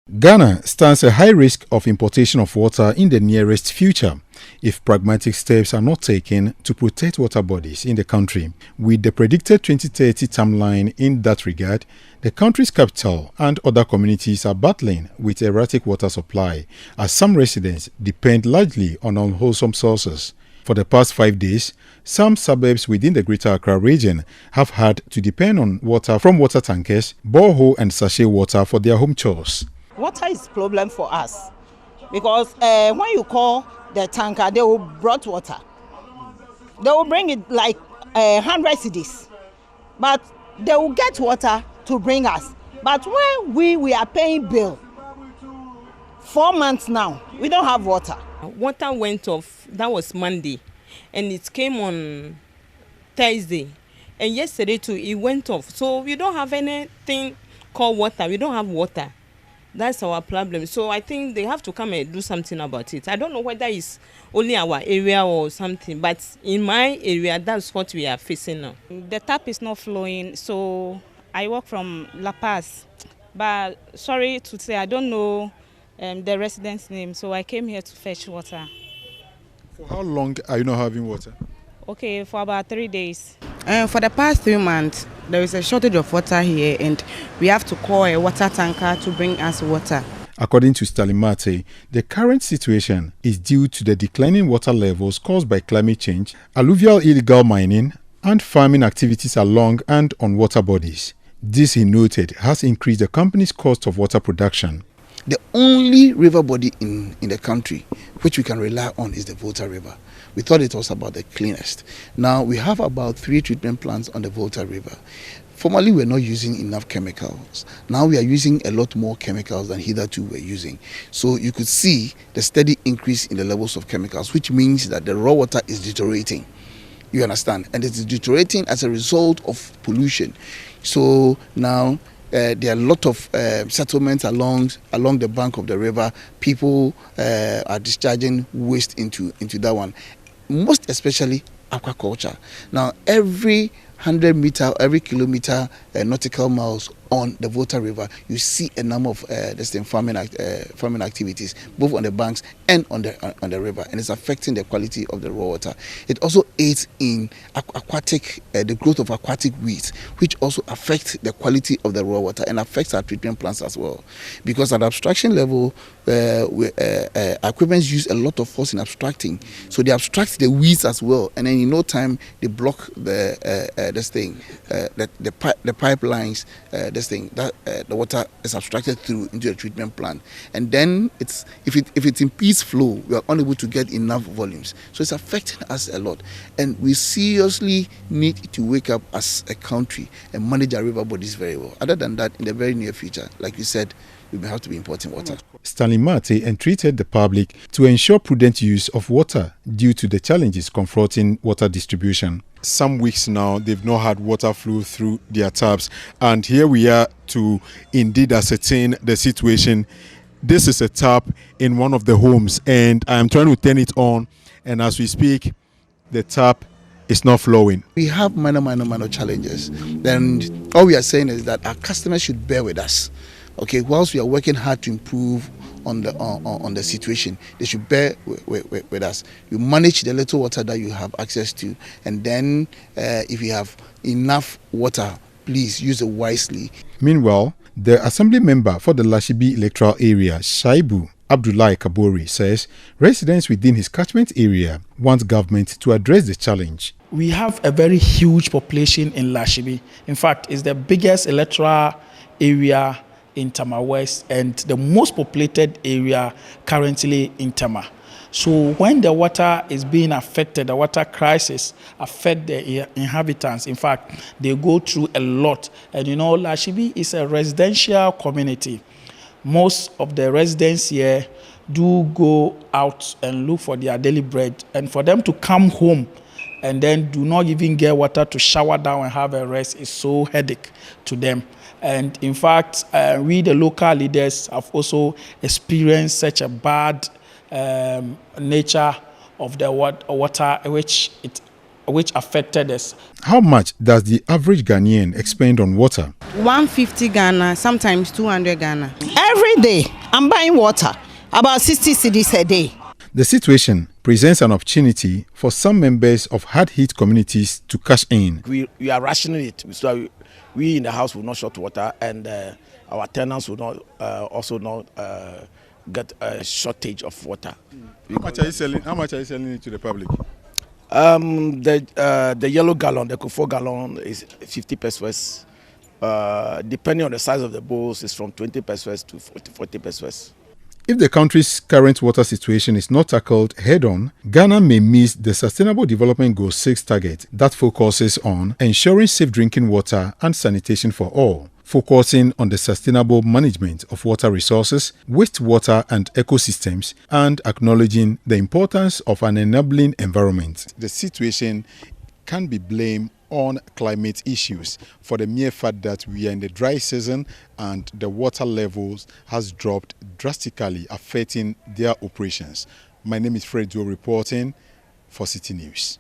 Ghana stands a high risk of importation of water in the nearest future if pragmatic steps are not taken to protect water bodies in the country. With the predicted 2030 timeline in that regard, the country's capital and other communities are battling with erratic water supply, as some residents depend largely on unwholesome sources. For the past 5 days, some suburbs within the Greater Accra region have had to depend on water from water tankers, borehole and sachet water for their home chores. Water is a problem for us because when you call the tanker, they will brought water. They will bring it like 100 cedis, but they will get water to bring us. But when we are paying bill, 4 months now, we don't have water. Water went off, that was Monday, and it came on Thursday. And yesterday too, it went off. So we don't have anything called water. We don't have water. That's our problem. So I think they have to come and do something about it. I don't know whether it's only our area or something, but in my area, that's what we are facing now. The tap is not flowing, so I work from La Paz. But sorry to say, I don't know the resident's name, so I came here to fetch water. For how long are you not having water? Okay, for about 3 days. For the past 3 months, there is a shortage of water here, and we have to call a water tanker to bring us water. According to Stalimate, the current situation is due to the declining water levels caused by climate change, alluvial illegal mining, and farming activities along and on water bodies. This, he noted, has increased the company's cost of water production. The only river body in the country which we can rely on is the Volta River. We thought it was about the cleanest. Now we have about 3 treatment plants on the Volta River. Formerly, we were not using enough chemicals. Now we are using a lot more chemicals than hitherto we were using. So you could see the steady increase in the levels of chemicals, which means that the raw water is deteriorating. You understand? And it is deteriorating as a result of pollution. So now there are a lot of settlements along the bank of the river. People are discharging waste into that one, most especially aquaculture. Now every 100 meter, every kilometer, nautical miles on the Volta River, you see a number of farming activities, both on the banks and on the river, and it's affecting the quality of the raw water. It also aids in the growth of aquatic weeds, which also affects the quality of the raw water and affects our treatment plants as well. Because at abstraction level, equipment use a lot of force in abstracting, so they abstract the weeds as well, and then in no time they block the pipelines. The water is abstracted through into the treatment plant, and then if it impedes flow, we are unable to get enough volumes. So it's affecting us a lot, and we seriously need to wake up as a country and manage our river bodies very well. Other than that, in the very near future, like you said, we may have to be importing water. Stanley Mate entreated the public to ensure prudent use of water due to the challenges confronting water distribution. Some weeks now, they've not had water flow through their taps, and here we are to indeed ascertain the situation. This is a tap in one of the homes, and I am trying to turn it on, and as we speak, the tap is not flowing. We have minor challenges. Then all we are saying is that our customers should bear with us. Okay, whilst we are working hard to improve on the situation, they should bear with us. You manage the little water that you have access to, and then if you have enough water, please use it wisely. Meanwhile, the assembly member for the Lashibi electoral area, Shaibu Abdullahi Kabori, says residents within his catchment area want government to address the challenge. We have a very huge population in Lashibi. In fact, it's the biggest electoral area in Tama West and the most populated area currently in Tama. So when the water is being affected, the water crisis affect the inhabitants. In fact, they go through a lot. And you know, Lashibi is a residential community. Most of the residents here do go out and look for their daily bread. And for them to come home and then do not even get water to shower down and have a rest is so headache to them. And in fact, we, the local leaders, have also experienced such a bad nature of the water, which it which affected us. How much does the average Ghanaian expend on water? 150 Ghana, sometimes 200 Ghana. Every day, I'm buying water, about 60 cedis a day. The situation presents an opportunity for some members of hard-hit communities to cash in. We are rationing it, so we in the house will not short water, and our tenants will not also not get a shortage of water. How much are you selling it to the public? The yellow gallon, the Kufo gallon, is 50 pesos. Depending on the size of the bowls, it's from 20 pesos to 40 pesos. If the country's current water situation is not tackled head-on, Ghana may miss the Sustainable Development Goal 6 target that focuses on ensuring safe drinking water and sanitation for all, focusing on the sustainable management of water resources, wastewater and ecosystems, and acknowledging the importance of an enabling environment. The situation can be blamed on climate issues for the mere fact that we are in the dry season and the water levels has dropped drastically, affecting their operations. My name is Fred Joe reporting for City News.